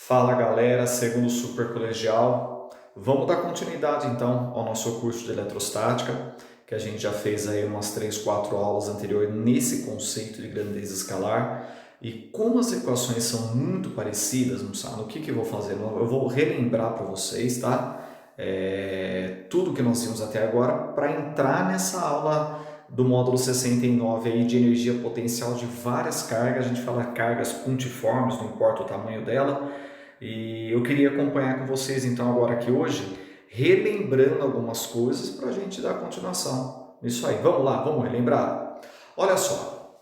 Fala galera, segundo super colegial, vamos dar continuidade então ao nosso curso de eletrostática, que a gente já fez aí umas 3, 4 aulas anteriores nesse conceito de grandeza escalar. E como as equações são muito parecidas, moçada, o que eu vou fazer? Eu vou relembrar para vocês, tá? Tudo que nós vimos até agora para entrar nessa aula do módulo 69 aí de energia potencial de várias cargas. A gente fala cargas pontiformes, não importa o tamanho dela. E eu queria acompanhar com vocês então agora aqui hoje, relembrando algumas coisas para a gente dar continuação. Isso aí, vamos lá, vamos relembrar? Olha só,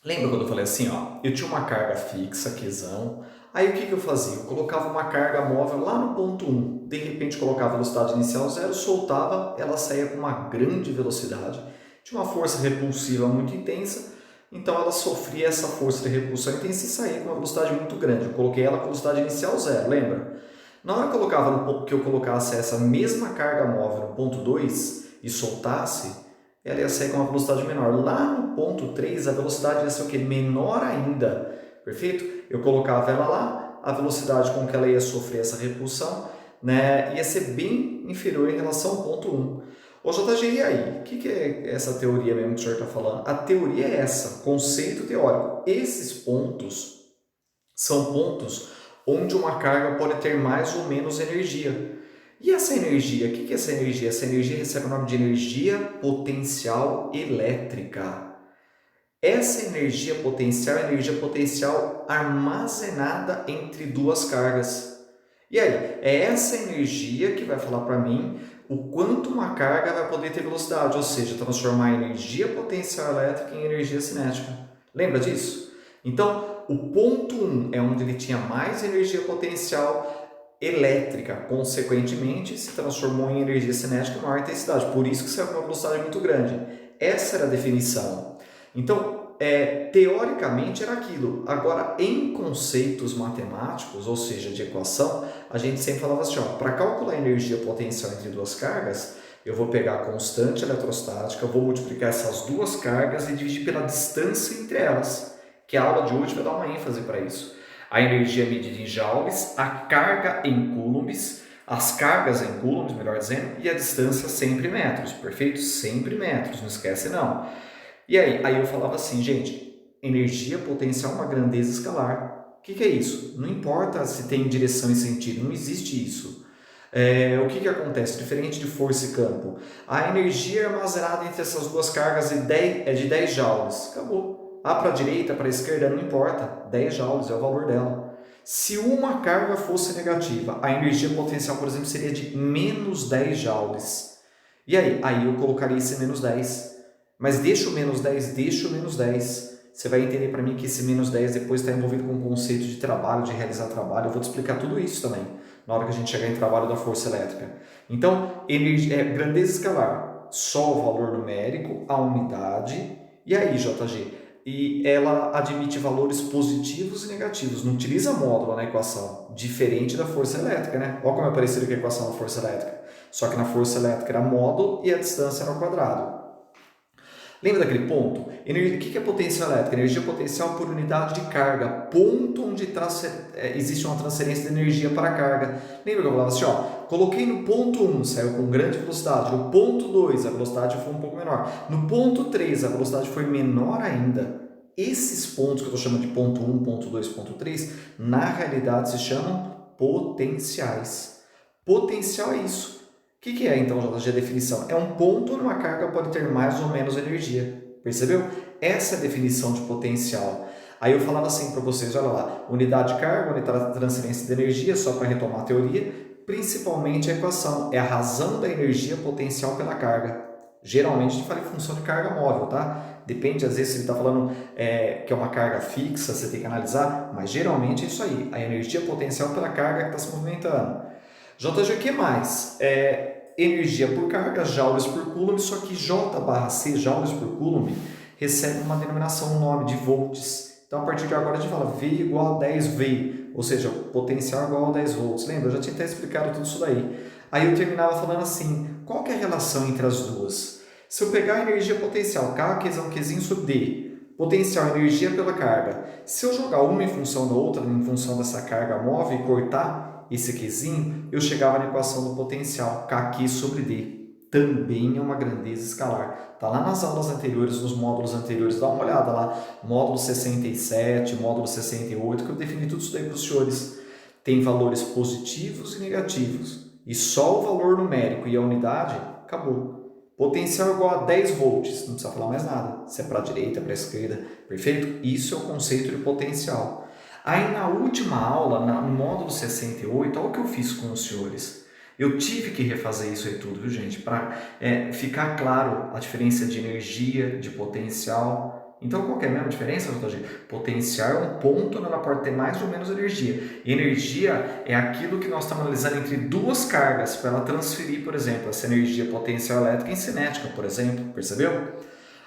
lembra quando eu falei assim, ó, eu tinha uma carga fixa, Qzão, aí o que eu fazia? Eu colocava uma carga móvel lá no ponto 1, de repente colocava a velocidade inicial 0, soltava, ela saía com uma grande velocidade, tinha uma força repulsiva muito intensa, então ela sofria essa força de repulsão intensa e saía com uma velocidade muito grande. Eu coloquei ela com velocidade inicial 0, lembra? Na hora que eu colocava no ponto que eu colocasse essa mesma carga móvel no ponto 2 e soltasse, ela ia sair com uma velocidade menor. Lá no ponto 3, a velocidade ia ser o quê? Menor ainda. Perfeito? Eu colocava ela lá, a velocidade com que ela ia sofrer essa repulsão, né, ia ser bem inferior em relação ao ponto 1. Ô JG, e aí? O que é essa teoria mesmo que o senhor está falando? A teoria é essa, conceito teórico. Esses pontos são pontos onde uma carga pode ter mais ou menos energia. E essa energia, o que é essa energia? Essa energia recebe o nome de energia potencial elétrica. Essa energia potencial é energia potencial armazenada entre duas cargas. E aí, é essa energia que vai falar para mim o quanto uma carga vai poder ter velocidade, ou seja, transformar energia potencial elétrica em energia cinética. Lembra disso? Então, o ponto 1 é onde ele tinha mais energia potencial elétrica, consequentemente se transformou em energia cinética de maior intensidade, por isso que saiu com uma velocidade muito grande. Essa era a definição. Então, teoricamente era aquilo. Agora, em conceitos matemáticos, ou seja, de equação, a gente sempre falava assim, para calcular a energia potencial entre duas cargas, eu vou pegar a constante eletrostática, vou multiplicar essas duas cargas e dividir pela distância entre elas, que a aula de hoje vai dar uma ênfase para isso. A energia medida em joules, a carga em coulombs, as cargas em coulombs, melhor dizendo, e a distância sempre metros, perfeito? Sempre metros, não esquece não. E aí eu falava assim, gente, energia potencial é uma grandeza escalar. O que é isso? Não importa se tem direção e sentido, não existe isso. O que acontece? Diferente de força e campo, a energia armazenada entre essas duas cargas é de 10 joules. Acabou. Para a direita, para a esquerda, não importa. 10 joules é o valor dela. Se uma carga fosse negativa, a energia potencial, por exemplo, seria de menos 10 joules. E aí eu colocaria esse menos 10. Mas deixa o menos 10, deixa o menos 10. Você vai entender para mim que esse menos 10 depois está envolvido com o conceito de trabalho, de realizar trabalho. Eu vou te explicar tudo isso também, na hora que a gente chegar em trabalho da força elétrica. Então, grandeza escalar, só o valor numérico, a unidade. E aí, JG? E ela admite valores positivos e negativos. Não utiliza módulo na equação, diferente da força elétrica, né? Olha como é parecido com a equação da força elétrica. Só que na força elétrica era módulo e a distância era ao quadrado. Lembra daquele ponto? O que é potência elétrica? Energia potencial por unidade de carga. Ponto onde existe uma transferência de energia para a carga. Lembra que eu falava assim, coloquei no ponto 1, saiu com grande velocidade. No ponto 2, a velocidade foi um pouco menor. No ponto 3, a velocidade foi menor ainda. Esses pontos que eu estou chamando de ponto 1, ponto 2, ponto 3, na realidade se chamam potenciais. Potencial é isso. O que é então, JG, a definição? É um ponto onde uma carga pode ter mais ou menos energia. Percebeu? Essa é a definição de potencial. Aí eu falava assim para vocês, olha lá, unidade de carga, unidade de transferência de energia, só para retomar a teoria, principalmente a equação, é a razão da energia potencial pela carga. Geralmente a gente fala em função de carga móvel, tá? Depende, às vezes, se ele está falando que é uma carga fixa, você tem que analisar, mas geralmente é isso aí, a energia potencial pela carga que está se movimentando. JG, o que mais? Energia por carga, joules por coulomb, só que J/C, joules por coulomb, recebe uma denominação, um nome de volts. Então, a partir de agora, a gente fala V igual a 10V, ou seja, potencial igual a 10 volts. Lembra? Eu já tinha até explicado tudo isso daí. Aí eu terminava falando assim, qual que é a relação entre as duas? Se eu pegar a energia potencial, K, Qzão, Qzinho sobre D, Potencial, energia pela carga. Se eu jogar uma em função da outra, em função dessa carga móvel e cortar esse Qzinho, eu chegava na equação do potencial, Kq sobre D. Também é uma grandeza escalar. Está lá nas aulas anteriores, nos módulos anteriores, dá uma olhada lá. Módulo 67, módulo 68, que eu defini tudo isso daí para os senhores. Tem valores positivos e negativos. E só o valor numérico e a unidade, acabou. Potencial igual a 10 volts, não precisa falar mais nada. Se é para a direita, para a esquerda, perfeito? Isso é o conceito de potencial. Aí na última aula, no módulo 68, olha o que eu fiz com os senhores. Eu tive que refazer isso aí tudo, viu gente? Para ficar claro a diferença de energia, de potencial. Então qual que é a mesma diferença, doutor G? Potencial é um ponto onde ela pode ter mais ou menos energia. Energia é aquilo que nós estamos analisando entre duas cargas para ela transferir, por exemplo, essa energia potencial elétrica em cinética, por exemplo, percebeu?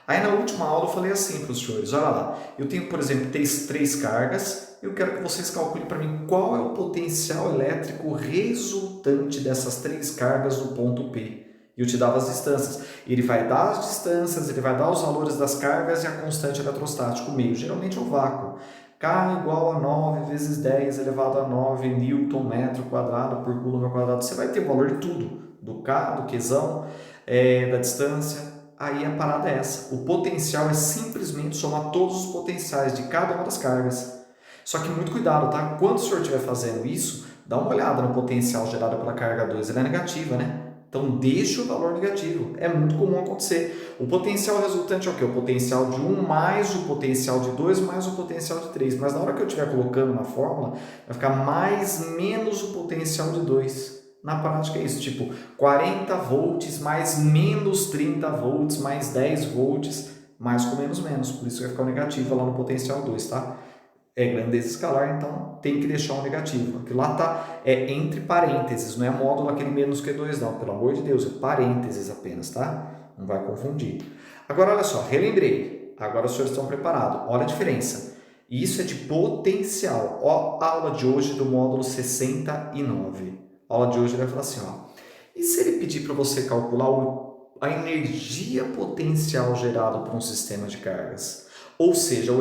Aí na última aula eu falei assim para os senhores, olha lá, eu tenho, por exemplo, três cargas, eu quero que vocês calculem para mim qual é o potencial elétrico resultante dessas 3 cargas no ponto P. E eu te dava as distâncias. Ele vai dar as distâncias, ele vai dar os valores das cargas e a constante eletrostática, o meio, geralmente é o vácuo. K igual a 9 vezes 10 elevado a 9 Newton metro quadrado por Coulomb ao quadrado. Você vai ter o valor de tudo, do K, do Qzão, da distância. Aí a parada é essa. O potencial é simplesmente somar todos os potenciais de cada uma das cargas. Só que muito cuidado, tá? Quando o senhor estiver fazendo isso, dá uma olhada no potencial gerado pela carga 2. Ela é negativa, né? Então deixa o valor negativo. É muito comum acontecer. O potencial resultante é o quê? O potencial de 1 mais o potencial de 2 mais o potencial de 3. Mas na hora que eu estiver colocando na fórmula, vai ficar mais menos o potencial de 2. Na prática é isso, tipo 40 volts mais menos 30 volts mais 10 volts, mais com menos menos, por isso vai ficar o negativo lá no potencial 2, tá? É grandeza escalar, então tem que deixar o negativo. Aquilo lá tá entre parênteses, não é módulo aquele menos Q2 não, pelo amor de Deus, é parênteses apenas, tá? Não vai confundir. Agora olha só, relembrei, agora os senhores estão preparados, olha a diferença. Isso é de potencial, ó a aula de hoje do módulo 69. A aula de hoje ele vai falar assim, ó, e se ele pedir para você calcular a energia potencial gerada por um sistema de cargas? Ou seja,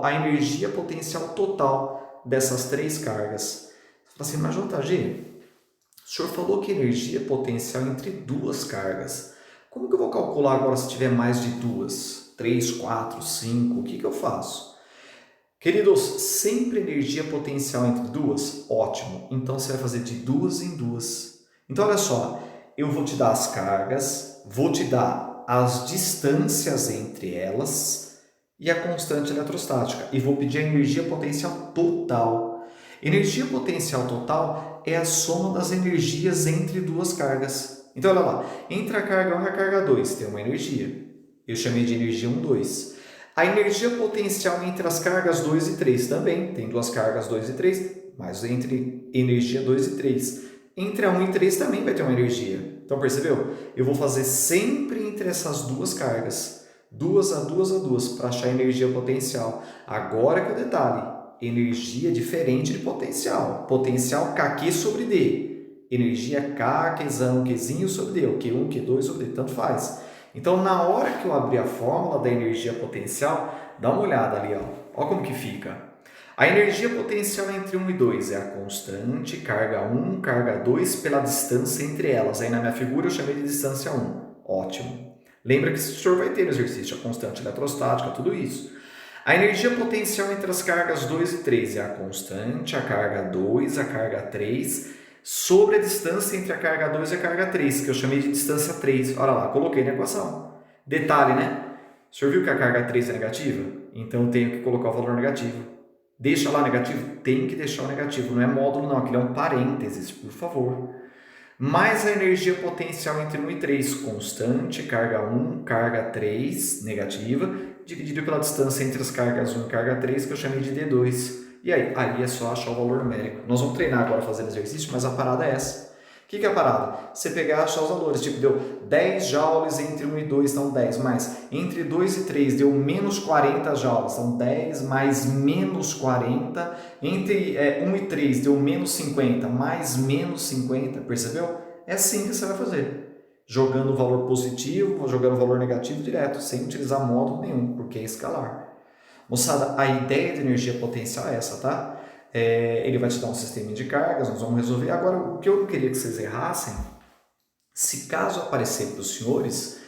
a energia potencial total dessas 3 cargas. Você fala assim, mas JG, o senhor falou que energia potencial entre 2 cargas. Como que eu vou calcular agora se tiver mais de 2? 3, 4, 5, o que eu faço? Queridos, sempre energia potencial entre 2? Ótimo. Então você vai fazer de 2 em 2. Então olha só, eu vou te dar as cargas, vou te dar as distâncias entre elas e a constante eletrostática. E vou pedir a energia potencial total. Energia potencial total é a soma das energias entre 2 cargas. Então olha lá, entre a carga 1 e a carga 2 tem uma energia. Eu chamei de energia 1, 2. A energia potencial entre as cargas 2 e 3 também, tem 2 cargas 2 e 3, mas entre energia 2 e 3. Entre a 1 e 3 também vai ter uma energia. Então percebeu? Eu vou fazer sempre entre essas 2 cargas, 2 a 2 a 2, para achar a energia potencial. Agora que é o detalhe, energia diferente de potencial. Potencial Kq sobre D. Energia K, Qzão, Qzinho sobre D, o Q1, Q2 sobre D, tanto faz. Então, na hora que eu abrir a fórmula da energia potencial, dá uma olhada ali, ó. Olha como que fica. A energia potencial entre 1 e 2 é a constante, carga 1, carga 2, pela distância entre elas. Aí na minha figura eu chamei de distância 1. Ótimo. Lembra que o senhor vai ter no exercício a constante eletrostática, tudo isso. A energia potencial entre as cargas 2 e 3 é a constante, a carga 2, a carga 3, sobre a distância entre a carga 2 e a carga 3, que eu chamei de distância 3. Olha lá, coloquei na equação. Detalhe, né? O senhor viu que a carga 3 é negativa? Então eu tenho que colocar o valor negativo. Deixa lá negativo? Tem que deixar o negativo. Não é módulo não, aquilo é um parênteses, por favor. Mais a energia potencial entre 1 e 3, constante, carga 1, carga 3, negativa, dividido pela distância entre as cargas 1 e carga 3, que eu chamei de D2. E aí é só achar o valor numérico. Nós vamos treinar agora fazendo exercício, mas a parada é essa. O que é a parada? Você pegar e achar os valores. Tipo, deu 10 joules entre 1 e 2, então 10. Mais entre 2 e 3 deu menos 40 joules, então 10 mais menos 40. Entre 1 e 3 deu menos 50, mais menos 50. Percebeu? É assim que você vai fazer. Jogando o valor positivo, jogando o valor negativo direto, sem utilizar módulo nenhum, porque é escalar. Moçada, a ideia de energia potencial é essa, tá? Ele vai te dar um sistema de cargas, nós vamos resolver. Agora, o que eu não queria que vocês errassem, se caso aparecer para os senhores,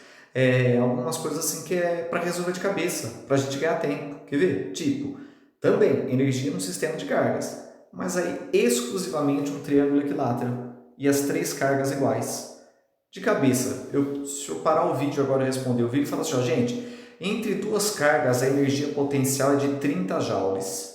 algumas coisas assim que é para resolver de cabeça, para a gente ganhar tempo. Quer ver? Tipo, também energia no sistema de cargas, mas aí exclusivamente um triângulo equilátero e as 3 cargas iguais. De cabeça, se eu parar o vídeo agora e responder o vídeo, fala assim, ó, gente, entre 2 cargas a energia potencial é de 30 joules.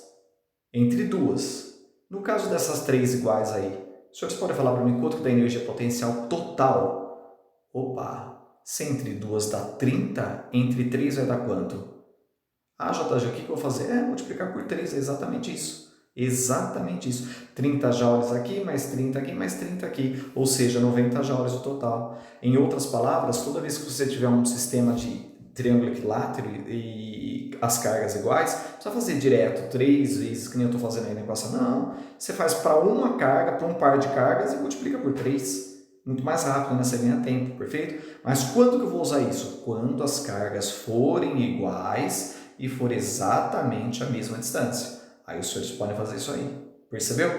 Entre 2. No caso dessas 3 iguais aí, os senhores podem falar para mim quanto que dá energia potencial total? Opa, se entre 2 dá 30, entre 3 vai dar quanto? Ah, JG, o que eu vou fazer? Multiplicar por 3, é exatamente isso. Exatamente isso. 30 joules aqui, mais 30 aqui, mais 30 aqui. Ou seja, 90 joules o total. Em outras palavras, toda vez que você tiver um sistema de triângulo equilátero e as cargas iguais, não precisa fazer direto 3 vezes, que nem eu estou fazendo aí na equação. Não, você faz para uma carga, para um par de cargas e multiplica por 3. Muito mais rápido, né? Você ganha tempo, perfeito? Mas quando que eu vou usar isso? Quando as cargas forem iguais e for exatamente a mesma distância. Aí os senhores podem fazer isso aí. Percebeu?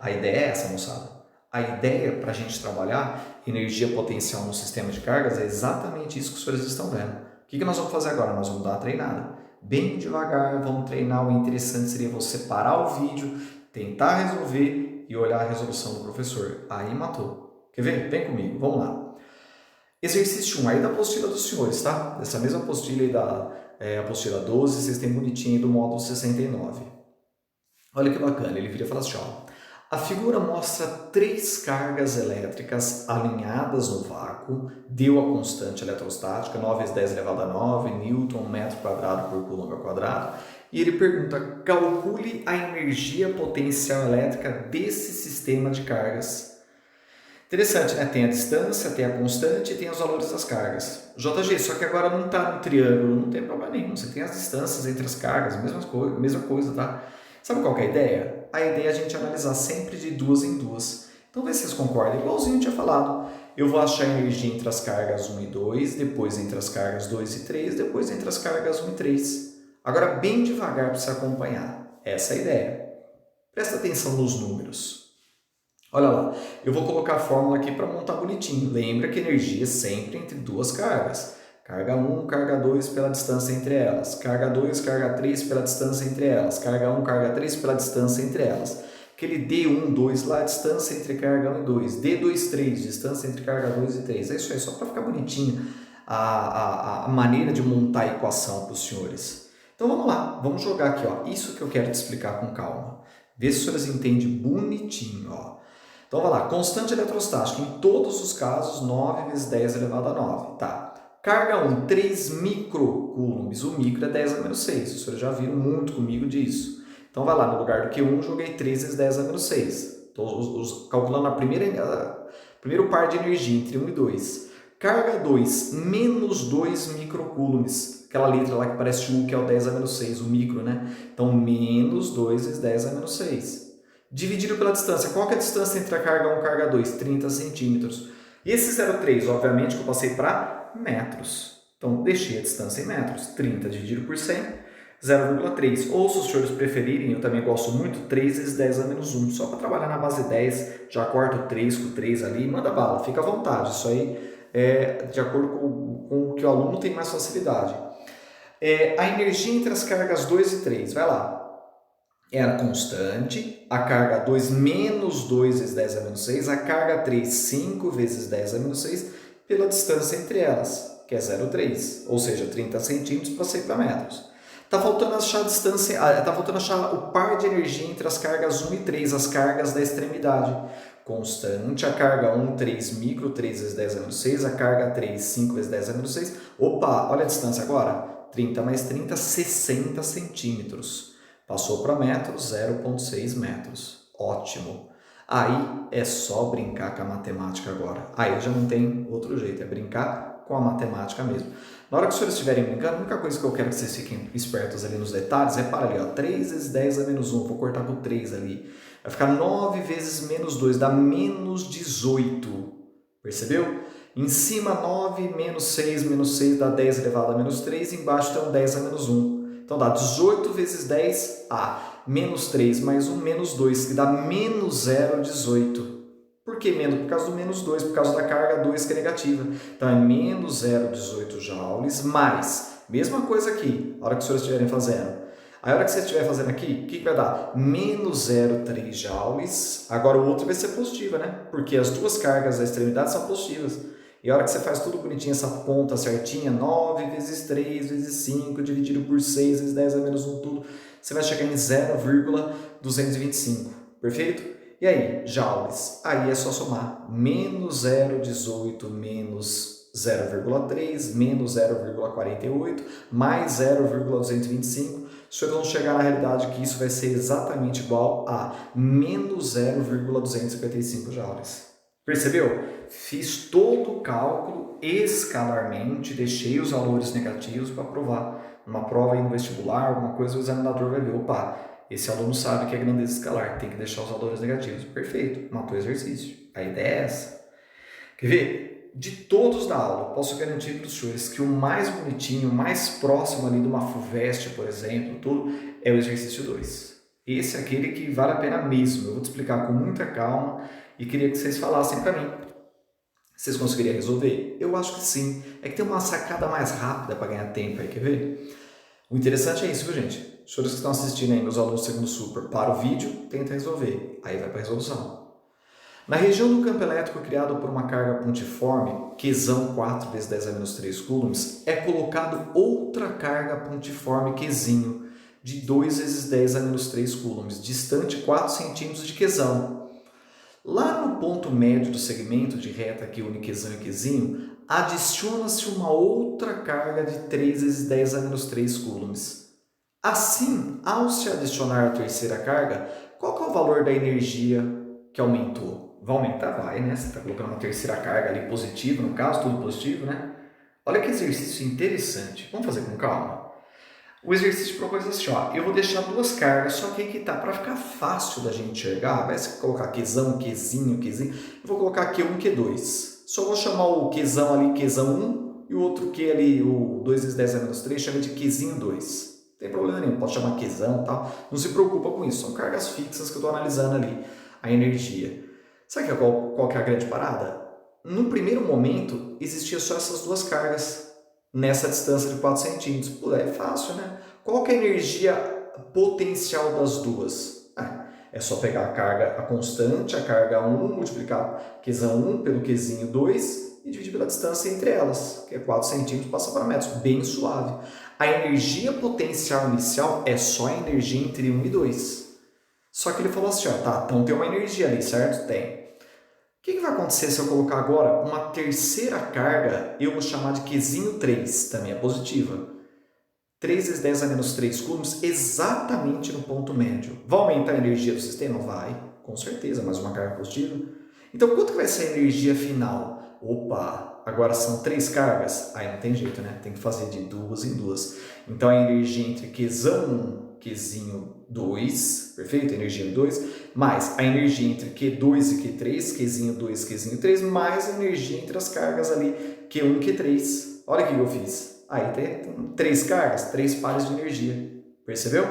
A ideia é essa, moçada. A ideia para a gente trabalhar energia potencial no sistema de cargas é exatamente isso que os senhores estão vendo. O que nós vamos fazer agora? Nós vamos dar uma treinada. Bem devagar, vamos treinar. O interessante seria você parar o vídeo, tentar resolver e olhar a resolução do professor. Aí matou. Quer ver? Vem comigo, vamos lá. Exercício 1, aí da apostila dos senhores, tá? Essa mesma apostila aí da apostila 12, vocês têm bonitinho aí do módulo 69. Olha que bacana, ele vira e fala assim, ó. A figura mostra 3 cargas elétricas alinhadas no vácuo, deu a constante eletrostática, 9 vezes 10 elevado a 9, Newton, metro quadrado por coulomb ao quadrado. E ele pergunta, calcule a energia potencial elétrica desse sistema de cargas. Interessante, né? Tem a distância, tem a constante e tem os valores das cargas. JG, só que agora não está no triângulo, não tem problema nenhum. Você tem as distâncias entre as cargas, mesma coisa, tá? Sabe qual que é a ideia? A ideia é a gente analisar sempre de 2 em 2. Então, vê se vocês concordam. Igualzinho eu tinha falado. Eu vou achar a energia entre as cargas 1 e 2, depois entre as cargas 2 e 3, depois entre as cargas 1 e 3. Agora, bem devagar para você acompanhar. Essa é a ideia. Presta atenção nos números. Olha lá, eu vou colocar a fórmula aqui para montar bonitinho. Lembra que energia é sempre entre 2 cargas. Carga 1, carga 2 pela distância entre elas. Carga 2, carga 3 pela distância entre elas. Carga 1, carga 3 pela distância entre elas. Aquele D1, 2 lá, distância entre carga 1 e 2. D2, 3, distância entre carga 2 e 3. É isso aí, só para ficar bonitinho a maneira de montar a equação para os senhores. Então vamos lá, vamos jogar aqui, ó. Isso que eu quero te explicar com calma. Vê se os senhores entendem bonitinho, ó. Então vai lá, constante eletrostática, em todos os casos, 9 vezes 10 elevado a 9, tá? Carga 1, 3 microcoulombs, o micro é 10 a menos 6, os senhores já viram muito comigo disso. Então vai lá, no lugar do Q1, joguei 3 vezes 10 a menos 6. Estou calculando primeiro par de energia entre 1 e 2. Carga 2, menos 2 microcoulombs, aquela letra lá que parece U, que é o 10 a menos 6, o micro, né? Então, menos 2 vezes 10 a menos 6. Dividido pela distância. Qual que é a distância entre a carga 1 e a carga 2? 30 centímetros. E esse 0,3, obviamente, que eu passei para metros. Então, deixei a distância em metros. 30 dividido por 100, 0,3. Ou, se os senhores preferirem, eu também gosto muito, 3 vezes 10 a menos 1. Só para trabalhar na base 10, já corta o 3 com o 3 ali, manda bala, fica à vontade. Isso aí é de acordo com o que o aluno tem mais facilidade. A energia entre as cargas 2 e 3, vai lá. Era constante, a carga 2 menos 2 vezes 10 a menos 6, a carga 3 5 vezes 10 a menos 6, pela distância entre elas, que é 0,3, ou seja, 30 centímetros para 100 para metros. Está faltando achar a distância, está faltando achar o par de energia entre as cargas 1 e 3, as cargas da extremidade. Constante, a carga 1, 3 micro, 3 vezes 10 a menos 6, a carga 3, 5 vezes 10 a menos 6. Opa, olha a distância agora, 30 mais 30, 60 centímetros. Passou para metros, 0,6 metros. Ótimo. Aí é só brincar com a matemática agora. Aí já não tem outro jeito, é brincar com a matemática mesmo. Na hora que os senhores estiverem brincando, a única coisa que eu quero que vocês fiquem espertos ali nos detalhes, repara ali, ó, 3 vezes 10 a menos 1, vou cortar por 3 ali. Vai ficar 9 vezes menos 2, dá menos 18. Percebeu? Em cima, 9 menos 6 dá 10 elevado a menos 3, embaixo tem um 10 a menos 1. Então dá 18 vezes 10, menos 3 mais 1, menos 2, que dá menos 0,18. Por que menos? Por causa do menos 2, por causa da carga 2 que é negativa. Então é menos 0,18 joules mais, mesma coisa aqui, a hora que os senhores estiverem fazendo. A hora que você estiver fazendo aqui, o que vai dar? Menos 0,3 joules. Agora o outro vai ser positiva, né? Porque as duas cargas da extremidade são positivas. E a hora que você faz tudo bonitinho, essa ponta certinha, 9 vezes 3 vezes 5 dividido por 6 vezes 10 a menos 1 tudo, você vai chegar em 0,225. Perfeito? E aí, joules? Aí é só somar. Menos 0,18 menos 0,3 menos 0,48 mais 0,225. Os senhores vão chegar na realidade que isso vai ser exatamente igual a menos 0,255 joules. Percebeu? Fiz todo o cálculo escalarmente, deixei os valores negativos para provar. Numa prova aí no vestibular, alguma coisa, o examinador vai ver, opa, esse aluno sabe que é grandeza escalar, tem que deixar os valores negativos. Perfeito, matou o exercício. A ideia é essa. Quer ver? De todos da aula, posso garantir para os senhores que o mais bonitinho, o mais próximo ali de uma FUVEST, por exemplo, tudo, é o exercício 2. Esse é aquele que vale a pena mesmo. Eu vou te explicar com muita calma e queria que vocês falassem para mim. Vocês conseguiriam resolver? Eu acho que sim. É que tem uma sacada mais rápida para ganhar tempo aí, quer ver? O interessante é isso, viu, gente? Os senhores que estão assistindo aí, meus alunos do segundo super, para o vídeo, tenta resolver. Aí vai para a resolução. Na região do campo elétrico criado por uma carga pontiforme, Qzão 4 vezes 10 a menos 3 coulombs, é colocado outra carga pontiforme Qzinho de 2 vezes 10 a menos 3 coulombs, distante 4 centímetros de Qzão. Lá no ponto médio do segmento de reta que une Qzão e Qzinho, adiciona-se uma outra carga de 3 vezes 10 a menos 3 coulombs. Assim, ao se adicionar a terceira carga, qual que é o valor da energia que aumentou? Vai aumentar? Vai, né? Você está colocando uma terceira carga ali positiva, no caso, tudo positivo, né? Olha que exercício interessante. Vamos fazer com calma? O exercício propôs assim, ó, eu vou deixar duas cargas, só que aqui tá, para ficar fácil da gente enxergar, vai se colocar Qzão, Qzinho, Qzinho, eu vou colocar Q1, Q2. Só vou chamar o Qzão ali, Qzão 1, e o outro Q ali, o 2 vezes 10 a menos 3, chama de Qzinho 2. Não tem problema nenhum, pode chamar Qzão e tal, não se preocupa com isso, são cargas fixas que eu estou analisando ali, a energia. Sabe qual que é a grande parada? No primeiro momento, existia só essas duas cargas nessa distância de 4 centímetros. Pô, é fácil, né? Qual que é a energia potencial das duas? É só pegar a carga, a constante, a carga 1, multiplicar Qzão 1 pelo Qzinho 2 e dividir pela distância entre elas, que é 4 centímetros, passa para metros, bem suave. A energia potencial inicial é só a energia entre 1 e 2. Só que ele falou assim, ó, tá, então tem uma energia ali, certo? Tem. O que vai acontecer se eu colocar agora uma terceira carga, eu vou chamar de Qzinho 3, também é positiva. 3 vezes 10 a menos 3 coulombs, exatamente no ponto médio. Vai aumentar a energia do sistema? Vai, com certeza, mais uma carga positiva. Então, quanto que vai ser a energia final? Opa, agora são 3 cargas? Aí não tem jeito, né? Tem que fazer de 2 em 2. Então, a energia entre Qzão 1 Qzinho 2, perfeito? Energia 2, mais a energia entre Q2 e Q3, Qzinho 2, Qzinho 3, mais a energia entre as cargas ali, Q1 e Q3. Olha o que eu fiz. Aí tem 3 cargas, 3 pares de energia. Percebeu?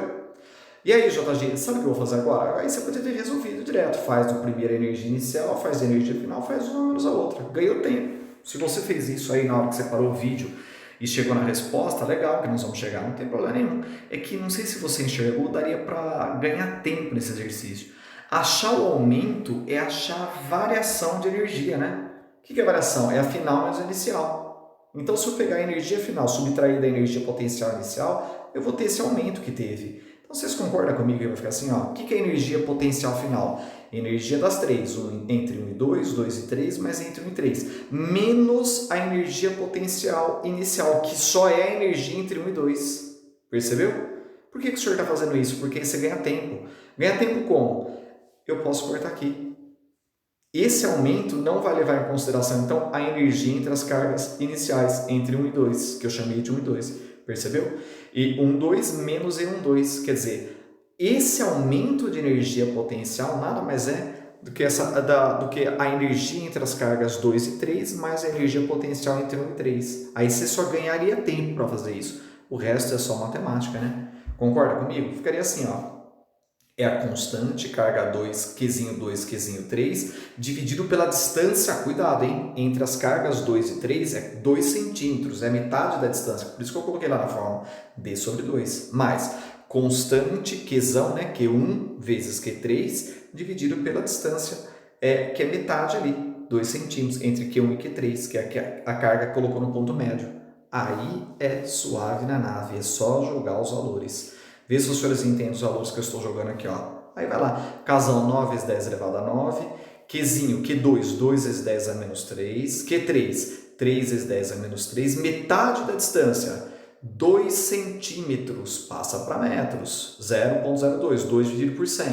E aí, JG, sabe o que eu vou fazer agora? Aí você pode ter resolvido direto. Faz a primeira energia inicial, faz a energia final, faz uma menos a outra. Ganhou tempo. Se você fez isso aí na hora que você parou o vídeo e chegou na resposta, legal, que nós vamos chegar, não tem problema nenhum. É que, não sei se você enxergou, daria para ganhar tempo nesse exercício. Achar o aumento é achar a variação de energia, né? O que é variação? É a final mais a inicial. Então, se eu pegar a energia final, subtrair da energia potencial inicial, eu vou ter esse aumento que teve. Então, vocês concordam comigo que vai ficar assim, ó? O que é a energia potencial final? Energia das 3, entre 1 e 2, 2 e 3, mais entre 1 e 3. Menos a energia potencial inicial, que só é a energia entre 1 e 2. Percebeu? Por que o senhor está fazendo isso? Porque aí você ganha tempo. Ganha tempo como? Eu posso cortar aqui. Esse aumento não vai levar em consideração, então, a energia entre as cargas iniciais, entre 1 e 2, que eu chamei de 1 e 2. Percebeu? E 1, 2 menos E1, 2. Quer dizer, esse aumento de energia potencial nada mais é do que a energia entre as cargas 2 e 3 mais a energia potencial entre 1 e 3. Aí você só ganharia tempo para fazer isso. O resto é só matemática, né? Concorda comigo? Ficaria assim, ó. É a constante, carga 2, Qzinho 2, Qzinho 3, dividido pela distância, cuidado, hein? Entre as cargas 2 e 3 é 2 centímetros, é metade da distância, por isso que eu coloquei lá na fórmula, D sobre 2, mais constante, Qzão, né? Q1 vezes Q3, dividido pela distância, que é metade ali, 2 centímetros, entre Q1 e Q3, que é a carga que colocou no ponto médio. Aí é suave na nave, é só jogar os valores. Vê se os senhores entendem os valores que eu estou jogando aqui, ó. Aí vai lá, casão 9 vezes 10 elevado a 9, Qzinho, Q2, 2 vezes 10 a menos 3, Q3, 3 vezes 10 a menos 3, metade da distância, 2 centímetros, passa para metros, 0,02, 2 dividido por 100,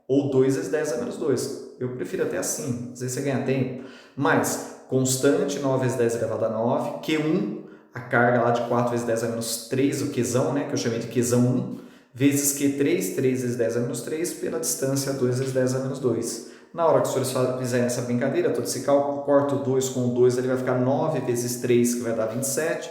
ou 2 vezes 10 a menos 2. Eu prefiro até assim, às vezes você ganha tempo. Mas, constante, 9 vezes 10 elevado a 9, Q1, a carga lá de 4 vezes 10 a menos 3, o Qzão, né, que eu chamei de Qzão 1, vezes Q3, 3 vezes 10 a menos 3, pela distância 2 vezes 10 a menos 2. Na hora que os senhores fizerem essa brincadeira, todo esse cálculo, corto 2 com 2, ele vai ficar 9 vezes 3, que vai dar 27.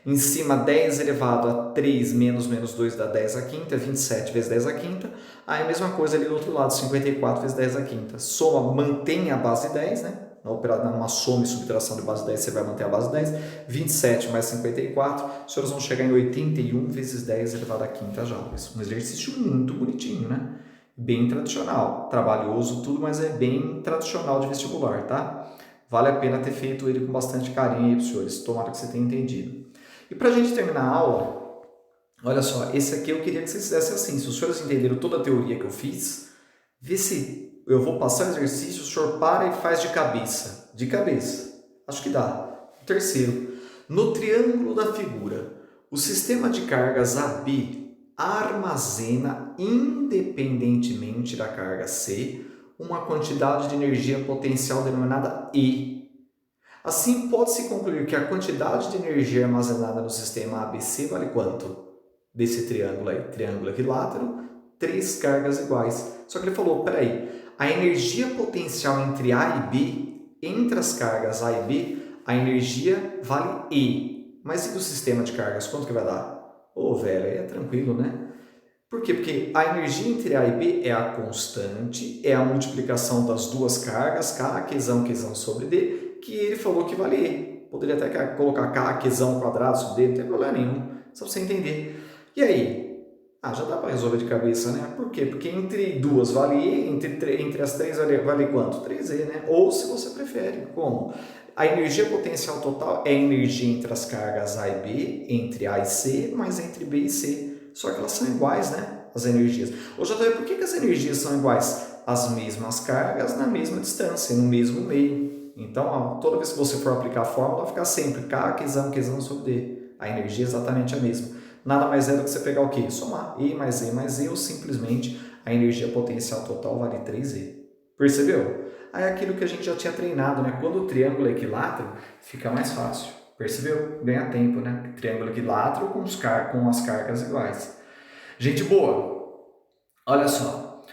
Em cima, 10 elevado a 3 menos 2 dá 10 a quinta, 27 vezes 10 a quinta. Aí a mesma coisa ali do outro lado, 54 vezes 10 a quinta. Soma, mantém a base 10, né? Numa soma e subtração de base 10, você vai manter a base 10. 27 mais 54, os senhores vão chegar em 81 vezes 10 elevado a quinta joules. Um exercício muito bonitinho, né? Bem tradicional, trabalhoso, tudo, mas é bem tradicional de vestibular, tá? Vale a pena ter feito ele com bastante carinho aí para os senhores, tomara que você tenha entendido. E para a gente terminar a aula, olha só, esse aqui eu queria que vocês fizessem assim, se os senhores entenderam toda a teoria que eu fiz, vê se eu vou passar o exercício, o senhor para e faz de cabeça. De cabeça. Acho que dá. Terceiro, no triângulo da figura, o sistema de cargas AB armazena, independentemente da carga C, uma quantidade de energia potencial denominada E. Assim, pode-se concluir que a quantidade de energia armazenada no sistema ABC vale quanto? Desse triângulo aí, triângulo equilátero, 3 cargas iguais. Só que ele falou, peraí, a energia potencial entre A e B, entre as cargas A e B, a energia vale E. Mas e do sistema de cargas, quanto que vai dar? Ô, velho, aí é tranquilo, né? Por quê? Porque a energia entre A e B é a constante, é a multiplicação das duas cargas, K, Qzão sobre D, que ele falou que vale E. Poderia até colocar K, Qzão quadrado sobre D, não tem problema nenhum, só pra você entender. E aí? Já dá para resolver de cabeça, né? Por quê? Porque entre duas vale E, entre as três vale quanto? 3E, né? Ou se você prefere, como? A energia potencial total é a energia entre as cargas A e B, entre A e C, mas entre B e C. Só que elas são iguais, né? As energias. Ô, JV, por que as energias são iguais? As mesmas cargas na mesma distância, no mesmo meio. Então, toda vez que você for aplicar a fórmula, vai ficar sempre K, Qzão sobre D. A energia é exatamente a mesma. Nada mais é do que você pegar o quê? Somar E mais E ou simplesmente a energia potencial total vale 3E. Percebeu? Aí é aquilo que a gente já tinha treinado, né? Quando o triângulo é equilátero, fica mais fácil. Percebeu? Ganha tempo, né? Triângulo equilátero com as cargas iguais. Gente boa, olha só.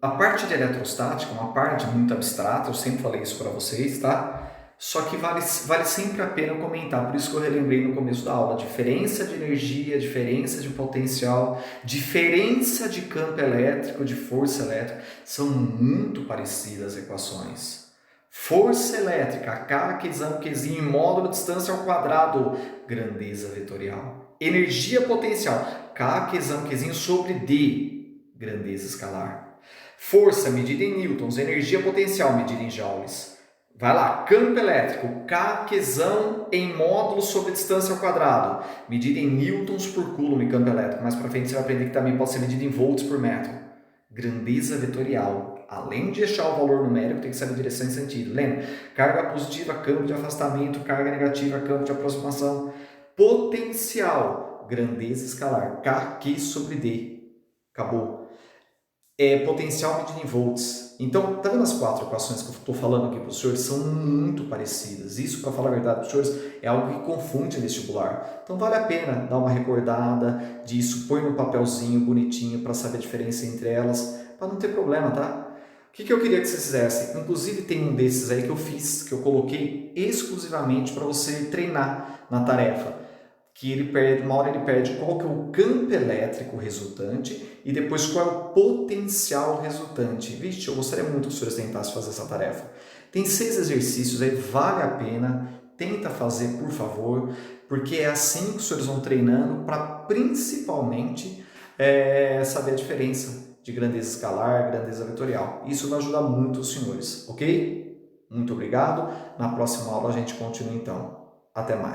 A parte de eletrostática é uma parte muito abstrata, eu sempre falei isso para vocês, tá? Só que vale sempre a pena comentar, por isso que eu relembrei no começo da aula. Diferença de energia, diferença de potencial, diferença de campo elétrico, de força elétrica, são muito parecidas as equações. Força elétrica, K, Qzinho, módulo distância ao quadrado, grandeza vetorial. Energia potencial, K, Qzinho sobre D, grandeza escalar. Força medida em newtons, energia potencial medida em joules. Vai lá, campo elétrico, K, Qzão em módulo sobre distância ao quadrado, medida em newtons por coulomb em campo elétrico. Mais para frente você vai aprender que também pode ser medida em volts por metro. Grandeza vetorial, além de deixar o valor numérico, tem que saber direção e sentido. Lembra? Carga positiva, campo de afastamento, carga negativa, campo de aproximação. Potencial, grandeza escalar, K sobre D. Acabou. Potencial medido em volts. Então, tá vendo as 4 equações que eu estou falando aqui para os senhores? São muito parecidas. Isso, para falar a verdade para os senhores, é algo que confunde vestibular. Então, vale a pena dar uma recordada disso, põe no papelzinho bonitinho para saber a diferença entre elas, para não ter problema, tá? O que eu queria que vocês fizessem? Inclusive, tem um desses aí que eu fiz, que eu coloquei exclusivamente para você treinar na tarefa. que ele perde, uma hora ele perde qual que é o campo elétrico resultante e depois qual é o potencial resultante. Vixe, eu gostaria muito que os senhores tentassem fazer essa tarefa. Tem 6 exercícios aí, vale a pena, tenta fazer, por favor, porque é assim que os senhores vão treinando para principalmente saber a diferença de grandeza escalar, grandeza vetorial. Isso vai ajudar muito os senhores, ok? Muito obrigado. Na próxima aula a gente continua então. Até mais.